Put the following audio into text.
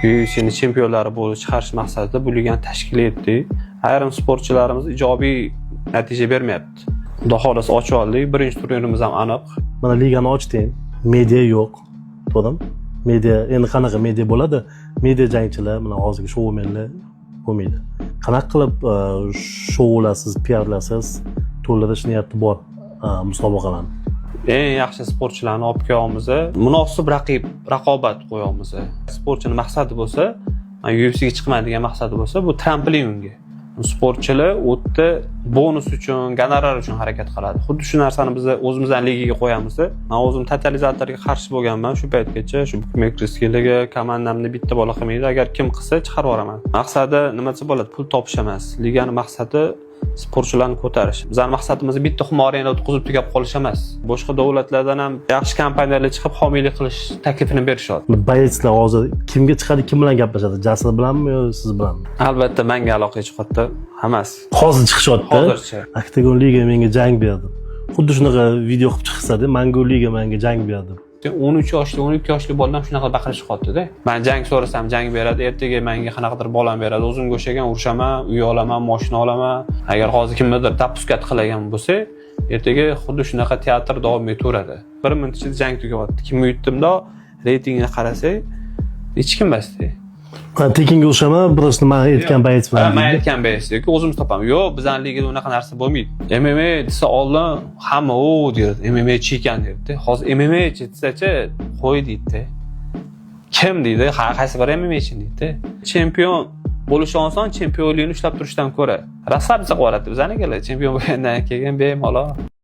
UFC'ni chempionlari bo'lib chiqarish maqsadida bu ligani tashkil etdik. Ayrim sportchilarimiz ijobiy natija bermayapti. Xudo xolasa ochib oldik. Birinchi turnirimiz ham aniq. Mana ligani ochding, media yo'q. To'g'rimi? Media endi qanaqa media bo'ladi? Media jangchilar, mana hozirgi shoumenlar bo'lmaydi. Qanaqa qilib shoularsiz, PR-larsiz, to'ldirish niyati bor musobaqalarni? Eng yaxshi sportchilarni olib kelyapmiz. Munosib raqobat qo'yamiz. Sportchining maqsadi bo'lsa, UFC'ga chiqmaydigan maqsadi bo'lsa, bu tramplin unga. Sportchilar o'tda bonus uchun, gonorar uchun harakat qiladi. Xuddi shu narsani biz o'zimizdan ligaga qo'yamiz. Men o'zim totalizatorga qarshi bo'lganman shu paytgacha, shu Mekriskiga komandamni bitta bola qilmaydi. Agar kim qilsa chiqarib yuboraman. Maqsadi nima desa bo'ladi? Pul topish emas. Ligani maqsadi sportchilarni ko'tarish. Bizning maqsadimiz bitta xumoriyani o'tkazib tugab qolish emas. Boshqa davlatlardan ham yaxshi kompaniyalar chiqib homiylik qilish taklifini berishadi. Bayitslar hozir kimga chiqadi, kim bilan gaplashadi? Jasur bilanmi yo siz bilanmi? Albatta menga aloqa chiqyapti. Hammasi. Hozir chiqishyapti. Hozircha. Octagon Liga menga jang berdi. Xuddi shunaqa video qilib chiqsa-da, Mango Liga menga jang berdi. 13 yoshli, 12 yoshli boladan shunaqa baqirish chiqyapti-da. Men jang so'rasam jang beradi, ertaga menga qanaqadir bolam beradi. O'zimga o'xshagan urushaman, uy olaman, mashina olaman. Agar hozir kimnidir tapuskat qilgan bo'lsa, ertaga xuddi shunaqa teatr davom etaveradi. 1 minut ichida jang tugayapti. Kim yutdimda reytingini qarasak, hech kim emasdi. Tekinga o'xshama, biroz nima aytgan bayit bilan. Men aytgan bayitki, o'zimiz topamiz. Yo'q, bizning ligada unaqa narsa bo'lmaydi. MMA desa oldin hamma o derdi, MMA chi ekan derdi. Hozir MMA chi desachi, qo'y deydi. Kim deydi? Qaysi bir MMA chi deydi. Chempion bo'lish oson, chempionlikni ushlab turishdan ko'ra, rassabcha qiladi bizanikilar. Chempion bo'lgandan keyin bemalol